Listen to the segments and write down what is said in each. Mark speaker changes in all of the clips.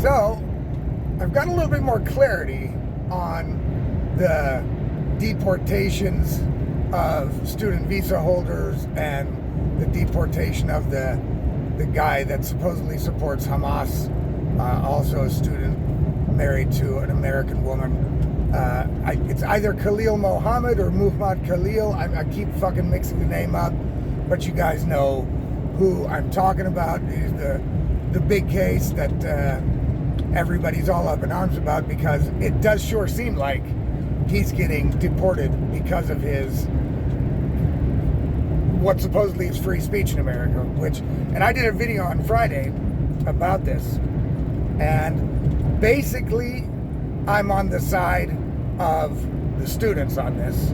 Speaker 1: So, I've got a little bit more clarity on the deportations of student visa holders and the deportation of the guy that supposedly supports Hamas, also a student married to an American woman. It's either Khalil Mohammed or Muhammad Khalil. I keep fucking mixing the name up, but you guys know who I'm talking about. He's the big case that everybody's all up in arms about, because it does sure seem like he's getting deported because of his what supposedly is free speech in America. And I did a video on Friday about this, and basically I'm on the side of the students on this,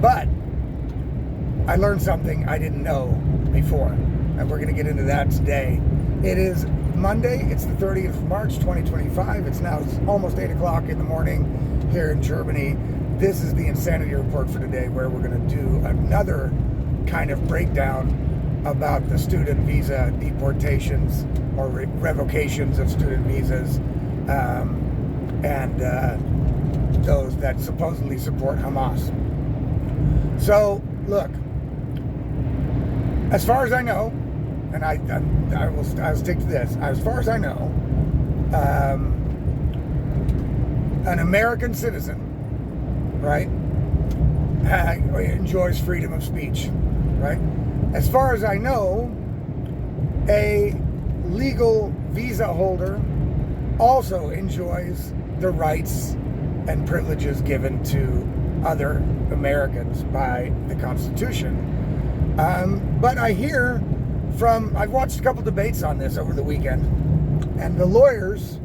Speaker 1: but I learned something I didn't know before, and we're going to get into that today. It is Monday, it's the 30th of March 2025. It's now almost 8 o'clock in the morning here in Germany. This is the Insanity Report for today, where we're going to do another kind of breakdown about the student visa deportations or revocations of student visas, and those that supposedly support Hamas. So, look, as far as I know, and I'll stick to this, as far as I know, an American citizen, right, enjoys freedom of speech, right? As far as I know, a legal visa holder also enjoys the rights and privileges given to other Americans by the Constitution. But I hear I've watched a couple debates on this over the weekend, and the lawyers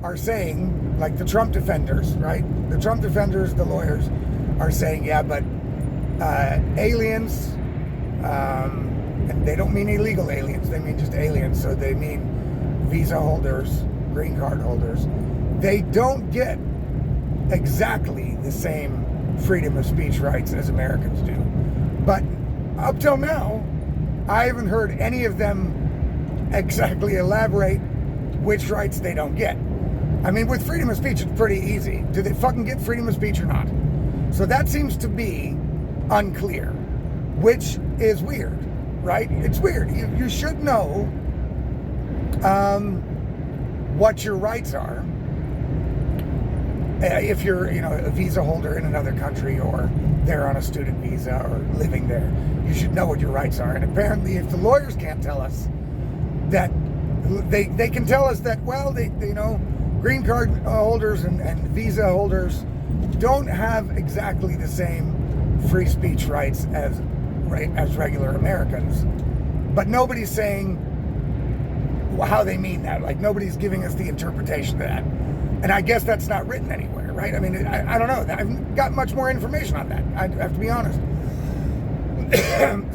Speaker 1: are saying, like the Trump defenders, right? The Trump defenders, the lawyers, are saying, yeah, but aliens, and they don't mean illegal aliens, they mean just aliens, so they mean visa holders, green card holders, they don't get exactly the same freedom of speech rights as Americans do. But up till now, I haven't heard any of them exactly elaborate which rights they don't get. I mean, with freedom of speech, it's pretty easy. Do they fucking get freedom of speech or not? So that seems to be unclear, which is weird, right? It's weird. You should know what your rights are if you're, a visa holder in another country, or they're on a student visa or living there. You should know what your rights are. And apparently, if the lawyers can't tell us that, they can tell us that, well, they green card holders and visa holders don't have exactly the same free speech rights as regular Americans. But nobody's saying how they mean that. Like, nobody's giving us the interpretation of that. And I guess that's not written anywhere, right? I mean, I don't know. I've got much more information on that, I have to be honest.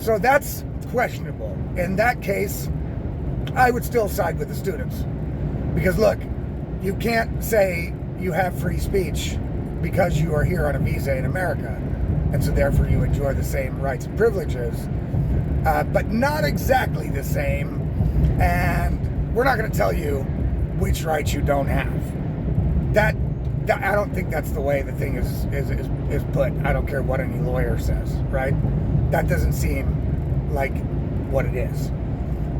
Speaker 1: So that's questionable. In that case, I would still side with the students. Because look, you can't say you have free speech because you are here on a visa in America, and so therefore you enjoy the same rights and privileges, but not exactly the same. And we're not going to tell you which rights you don't have. That I don't think that's the way the thing is put. I don't care what any lawyer says, right? That doesn't seem like what it is.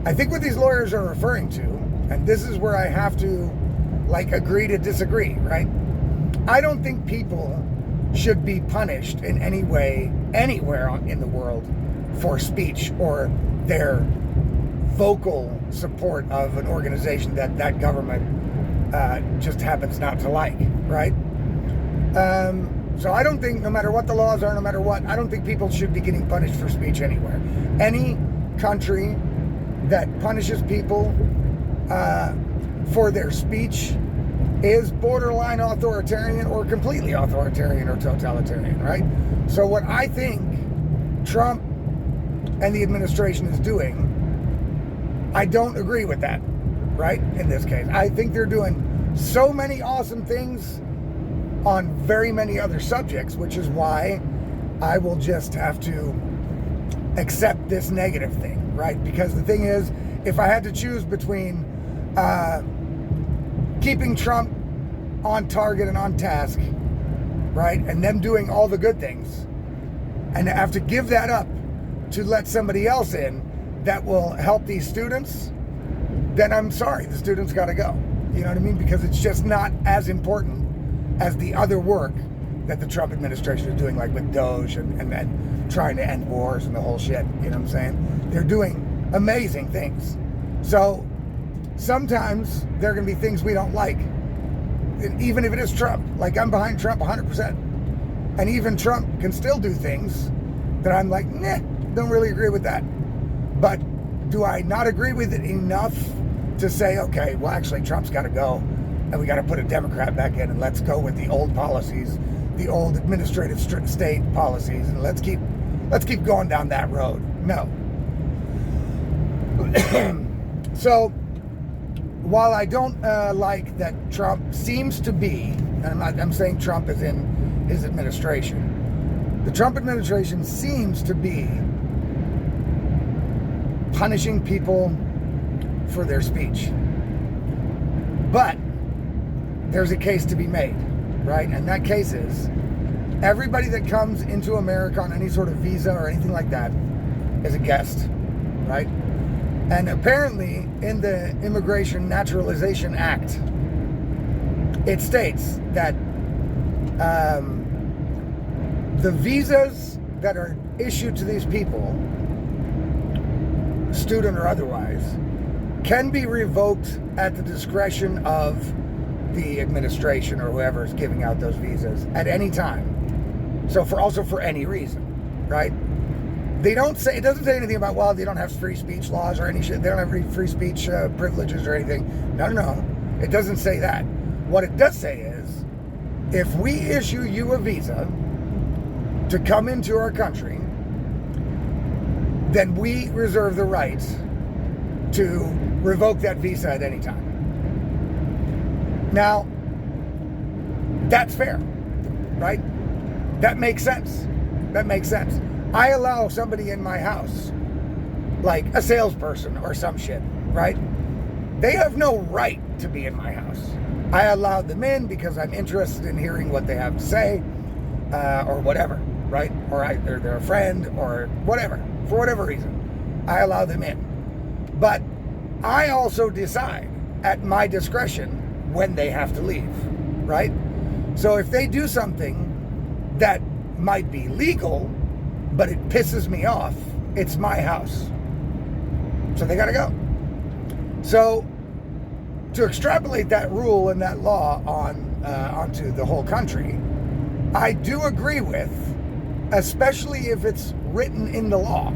Speaker 1: I think what these lawyers are referring to, and this is where I have to agree to disagree, right? I don't think people should be punished in any way anywhere in the world for speech or their vocal support of an organization that government just happens not to like, right? So I don't think, no matter what the laws are, no matter what, I don't think people should be getting punished for speech anywhere. Any country that punishes people for their speech is borderline authoritarian or completely authoritarian or totalitarian, right? So what I think Trump and the administration is doing, I don't agree with that, right? In this case, I think they're doing so many awesome things on very many other subjects, which is why I will just have to accept this negative thing, right? Because the thing is, if I had to choose between keeping Trump on target and on task, right? And them doing all the good things, and to have to give that up to let somebody else in that will help these students, then I'm sorry, the students got to go. You know what I mean? Because it's just not as important as the other work that the Trump administration is doing, like with Doge and trying to end wars and the whole shit. You know what I'm saying? They're doing amazing things. So sometimes there are going to be things we don't like. And even if it is Trump, like I'm behind Trump 100%. And even Trump can still do things that I'm like, nah, don't really agree with that. But do I not agree with it enough to say, okay, well, actually, Trump's got to go, and we got to put a Democrat back in, and let's go with the old policies, the old administrative state policies, and let's keep going down that road? No. So, while I don't like that Trump seems to be, and I'm saying Trump is in his administration, the Trump administration seems to be punishing people for their speech. But there's a case to be made, right? And that case is everybody that comes into America on any sort of visa or anything like that is a guest, right? And apparently in the Immigration Naturalization Act, it states that the visas that are issued to these people, student or otherwise, can be revoked at the discretion of the administration or whoever is giving out those visas at any time. So for any reason, right? They don't say, it doesn't say anything about, well, they don't have free speech laws or any shit. They don't have any free speech privileges or anything. No. It doesn't say that. What it does say is, if we issue you a visa to come into our country, then we reserve the right to revoke that visa at any time. Now, that's fair, right? That makes sense. I allow somebody in my house, like a salesperson or some shit, right? They have no right to be in my house. I allowed them in because I'm interested in hearing what they have to say, or whatever, right? Or they're a friend or whatever. For whatever reason, I allow them in. But I also decide at my discretion when they have to leave, right? So if they do something that might be legal, but it pisses me off, it's my house. So they gotta go. So to extrapolate that rule and that law onto the whole country, I do agree with, especially if it's written in the law,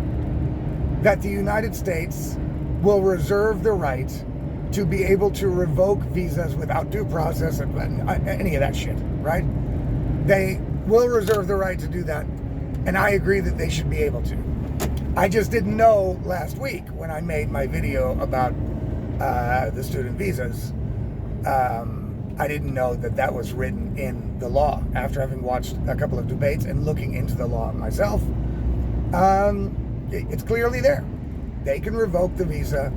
Speaker 1: that the United States will reserve the right to be able to revoke visas without due process and any of that shit, right? They will reserve the right to do that, and I agree that they should be able to. I just didn't know last week when I made my video about the student visas, I didn't know that was written in the law. After having watched a couple of debates and looking into the law myself, it's clearly there. They can revoke the visa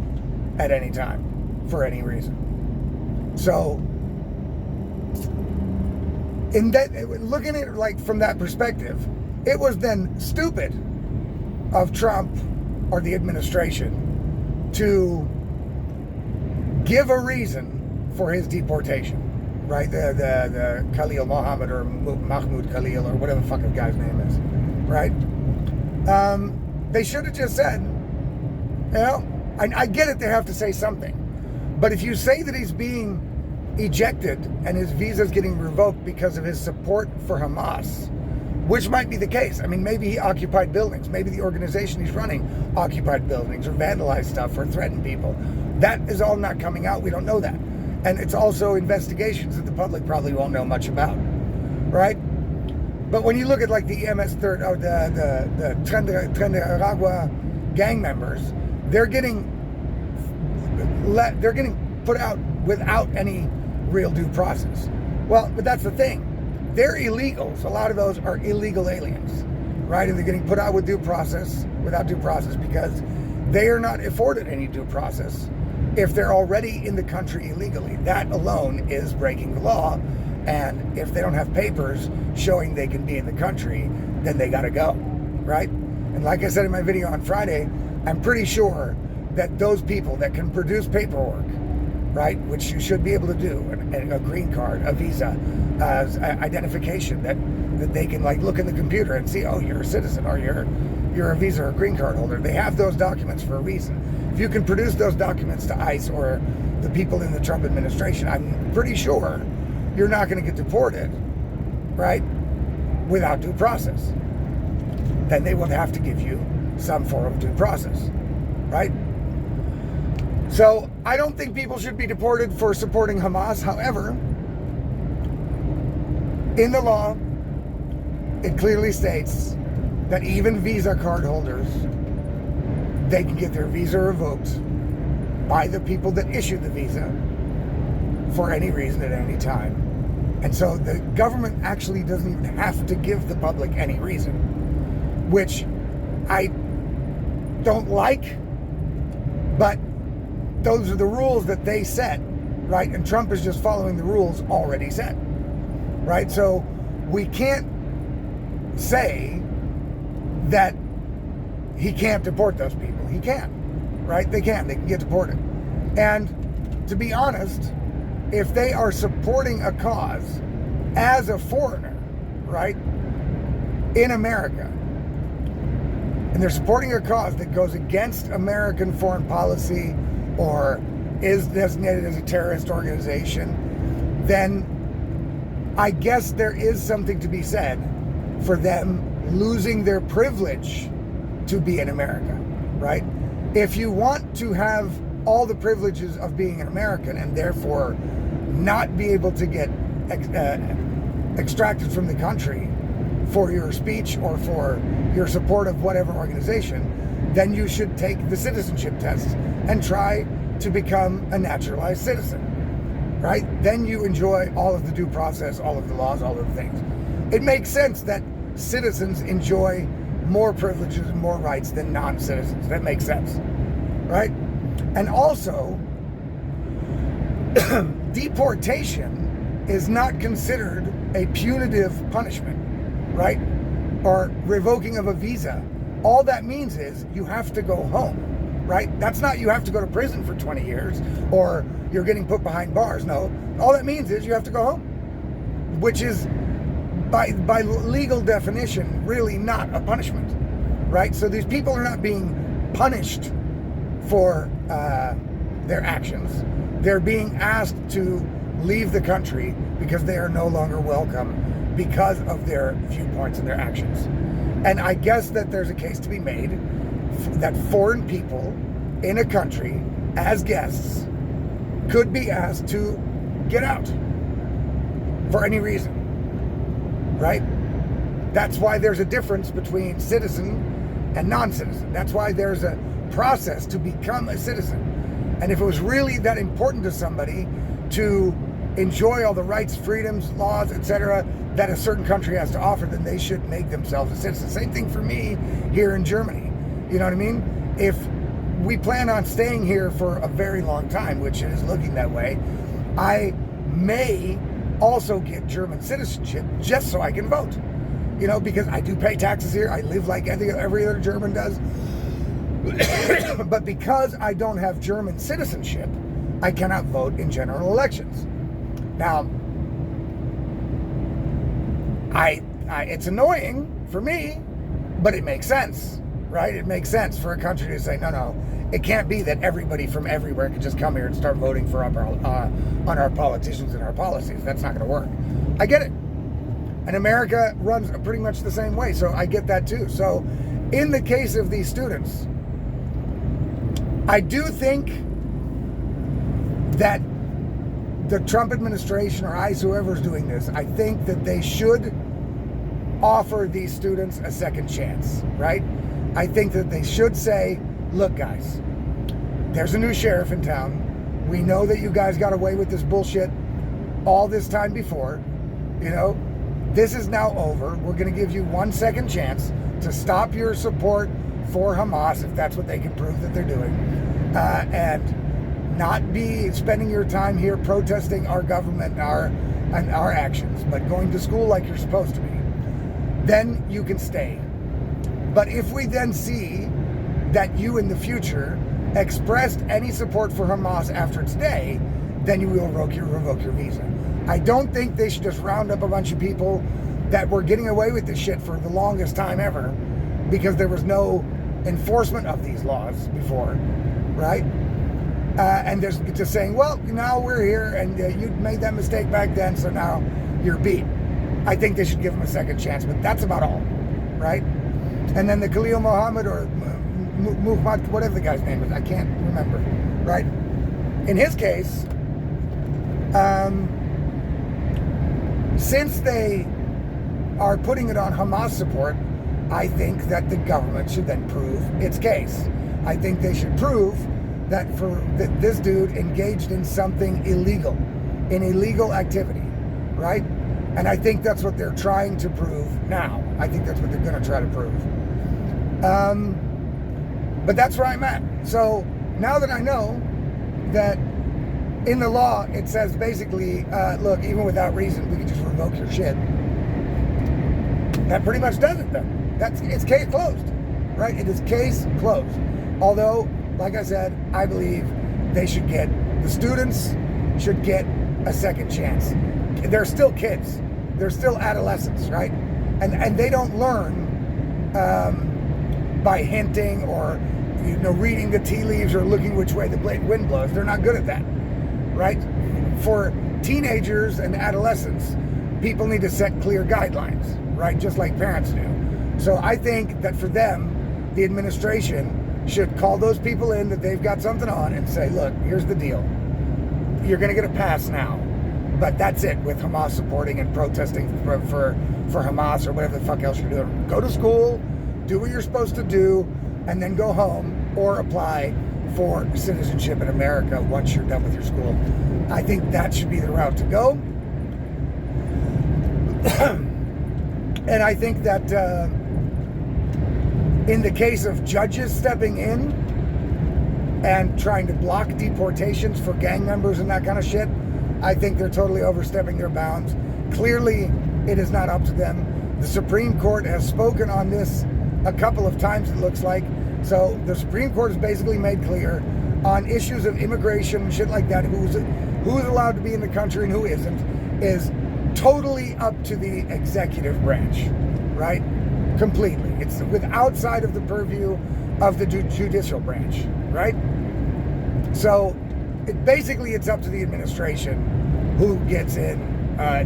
Speaker 1: at any time for any reason. So, in that, looking at it like from that perspective, it was then stupid of Trump or the administration to give a reason for his deportation, right? The Khalil Mohammed or Mahmoud Khalil or whatever the fuck the guy's name is, right? They should have just said, you know, I get it, they have to say something. But if you say that he's being ejected and his visa's getting revoked because of his support for Hamas, which might be the case. I mean, maybe he occupied buildings. Maybe the organization he's running occupied buildings or vandalized stuff or threatened people. That is all not coming out. We don't know that. And it's also investigations that the public probably won't know much about, right? But when you look at like the MS-13 or the Tren gang members, they're getting put out without any real due process. Well, but that's the thing. They're illegals. A lot of those are illegal aliens, right? And they're getting put out without due process, because they are not afforded any due process if they're already in the country illegally. That alone is breaking the law. And if they don't have papers showing they can be in the country, then they got to go, right? And like I said in my video on Friday, I'm pretty sure that those people that can produce paperwork, right, which you should be able to do, a green card, a visa, identification, that they can like look in the computer and see, oh, you're a citizen, or you're a visa or a green card holder. They have those documents for a reason. If you can produce those documents to ICE or the people in the Trump administration, I'm pretty sure you're not going to get deported, right, without due process. Then they would have to give you some form of due process, right? So I don't think people should be deported for supporting Hamas. However, in the law, it clearly states that even Visa card holders, they can get their visa revoked by the people that issued the visa for any reason at any time. And so the government actually doesn't even have to give the public any reason, which I don't like, but those are the rules that they set, right? And Trump is just following the rules already set, right? So we can't say that he can't deport those people. He can, right? They can get deported. And to be honest, if they are supporting a cause as a foreigner, right, in America, and they're supporting a cause that goes against American foreign policy or is designated as a terrorist organization, then I guess there is something to be said for them losing their privilege to be in America, right? If you want to have all the privileges of being an American and therefore not be able to get extracted from the country for your speech or for your support of whatever organization, then you should take the citizenship test and try to become a naturalized citizen, right? Then you enjoy all of the due process, all of the laws, all of the things. It makes sense that citizens enjoy more privileges and more rights than non-citizens. That makes sense, right? And also, deportation is not considered a punitive punishment, right? Or revoking of a visa. All that means is you have to go home, right? That's not you have to go to prison for 20 years or you're getting put behind bars. No, all that means is you have to go home, which is by legal definition really not a punishment, right? So these people are not being punished for their actions. They're being asked to leave the country because they are no longer welcome because of their viewpoints and their actions. And I guess that there's a case to be made that foreign people in a country as guests could be asked to get out for any reason, right? That's why there's a difference between citizen and non-citizen. That's why there's a process to become a citizen. And if it was really that important to somebody to enjoy all the rights, freedoms, laws, etc., that a certain country has to offer, then they should make themselves a citizen. Same thing for me here in Germany. You know what I mean? If we plan on staying here for a very long time, which it is looking that way, I may also get German citizenship just so I can vote. You know, because I do pay taxes here. I live like every other German does. But because I don't have German citizenship, I cannot vote in general elections. Now, it's annoying for me, but it makes sense, right? It makes sense for a country to say, no, it can't be that everybody from everywhere can just come here and start voting for on our politicians and our policies. That's not going to work. I get it. And America runs pretty much the same way, so I get that too. So in the case of these students, I do think that the Trump administration or ICE, whoever's doing this, I think that they should offer these students a second chance, right? I think that they should say, look, guys, there's a new sheriff in town. We know that you guys got away with this bullshit all this time before. You know, this is now over. We're going to give you one second chance to stop your support for Hamas, if that's what they can prove that they're doing. And not be spending your time here protesting our government and our actions, but going to school like you're supposed to be, then you can stay. But if we then see that you in the future expressed any support for Hamas after today, then you will revoke your visa. I don't think they should just round up a bunch of people that were getting away with this shit for the longest time ever because there was no enforcement of these laws before, right? And there's just saying, well, now we're here and you made that mistake back then, so now you're beat. I think they should give them a second chance, but that's about all, right? And then the Khalil Mohammed or Muhammad, whatever the guy's name is, I can't remember, right? In his case, since they are putting it on Hamas support, I think that the government should then prove its case. I think they should prove that this dude engaged in something illegal, in illegal activity, right? And I think that's what they're trying to prove now. I think that's what they're going to try to prove. But that's where I'm at. So now that I know that in the law it says basically, look, even without reason, we can just revoke your shit. That pretty much does it then. It's case closed, right? It is case closed. Although, like I said, I believe the students should get a second chance. They're still kids. They're still adolescents, right? And they don't learn by hinting or reading the tea leaves or looking which way the wind blows. They're not good at that, right? For teenagers and adolescents, people need to set clear guidelines, right? Just like parents do. So I think that for them, the administration should call those people in that they've got something on and say, look, here's the deal. You're going to get a pass now. But that's it with Hamas supporting and protesting for Hamas or whatever the fuck else you're doing. Go to school, do what you're supposed to do, and then go home or apply for citizenship in America once you're done with your school. I think that should be the route to go. And I think that in the case of judges stepping in and trying to block deportations for gang members and that kind of shit, I think they're totally overstepping their bounds. Clearly, it is not up to them. The Supreme Court has spoken on this a couple of times, it looks like. So the Supreme Court has basically made clear on issues of immigration and shit like that, who's allowed to be in the country and who isn't, is totally up to the executive branch, right? Completely. It's outside of the purview of the judicial branch, right? So it's up to the administration who gets in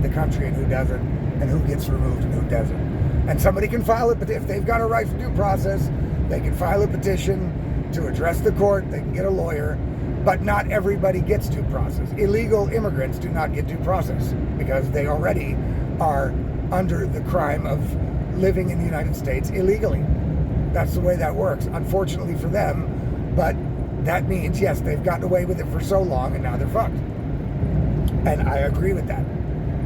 Speaker 1: the country and who doesn't, and who gets removed and who doesn't. And somebody can file it, but if they've got a right for due process, they can file a petition to address the court, they can get a lawyer, but not everybody gets due process. Illegal immigrants do not get due process because they already are under the crime of living in the United States illegally. That's the way that works, unfortunately for them, but that means, yes, they've gotten away with it for so long and now they're fucked. And I agree with that.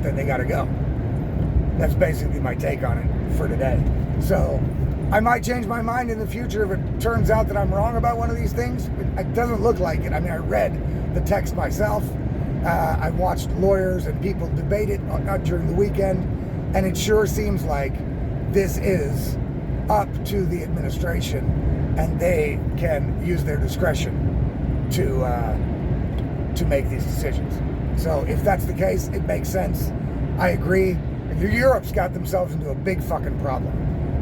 Speaker 1: Then they gotta go. That's basically my take on it for today. So I might change my mind in the future if it turns out that I'm wrong about one of these things. It doesn't look like it. I mean, I read the text myself. I watched lawyers and people debate it during the weekend, and it sure seems like this is up to the administration, and they can use their discretion to make these decisions. So if that's the case, it makes sense. I agree. Europe's got themselves into a big fucking problem,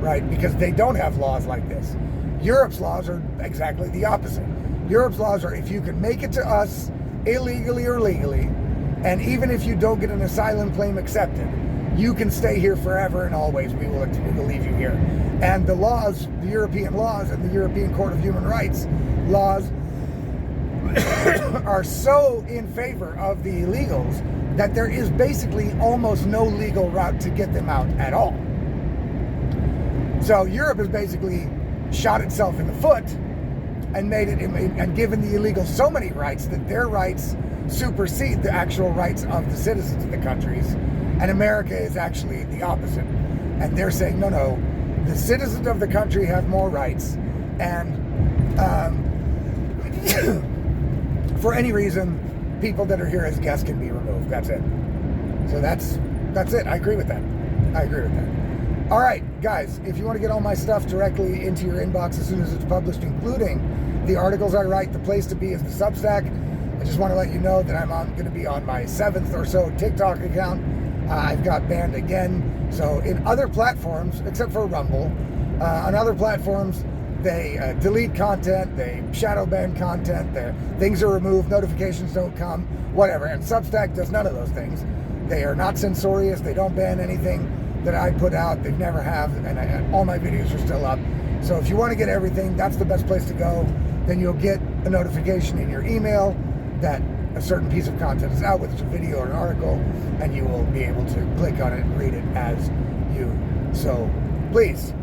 Speaker 1: right? Because they don't have laws like this. Europe's laws are exactly the opposite. Europe's laws are if you can make it to us illegally or legally, and even if you don't get an asylum claim accepted, you can stay here forever and always. We will leave you here. And the laws, the European laws and the European Court of Human Rights laws are so in favor of the illegals that there is basically almost no legal route to get them out at all. So Europe has basically shot itself in the foot and and given the illegals so many rights that their rights supersede the actual rights of the citizens of the countries. And America is actually the opposite. And they're saying, no, the citizens of the country have more rights. And for any reason, people that are here as guests can be removed. That's it. So that's it. I agree with that. All right, guys, if you want to get all my stuff directly into your inbox as soon as it's published, including the articles I write, the place to be is the Substack. I just want to let you know that I'm going to be on my 7th or so TikTok account. I've got banned again. So in other platforms, except for Rumble, on other platforms, they delete content, they shadow ban content, things are removed, notifications don't come, whatever. And Substack does none of those things. They are not censorious. They don't ban anything that I put out. They never have, and all my videos are still up. So if you want to get everything, that's the best place to go. Then you'll get a notification in your email that a certain piece of content is out, whether it's a video or an article, and you will be able to click on it and read it as you so please.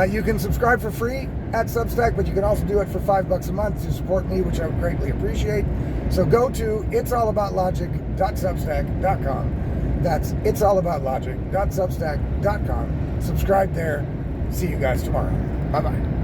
Speaker 1: You can subscribe for free at Substack, but you can also do it for $5 a month to support me, which I would greatly appreciate. So go to it'sallaboutlogic.substack.com. That's it'sallaboutlogic.substack.com. Subscribe there. See you guys tomorrow. Bye-bye.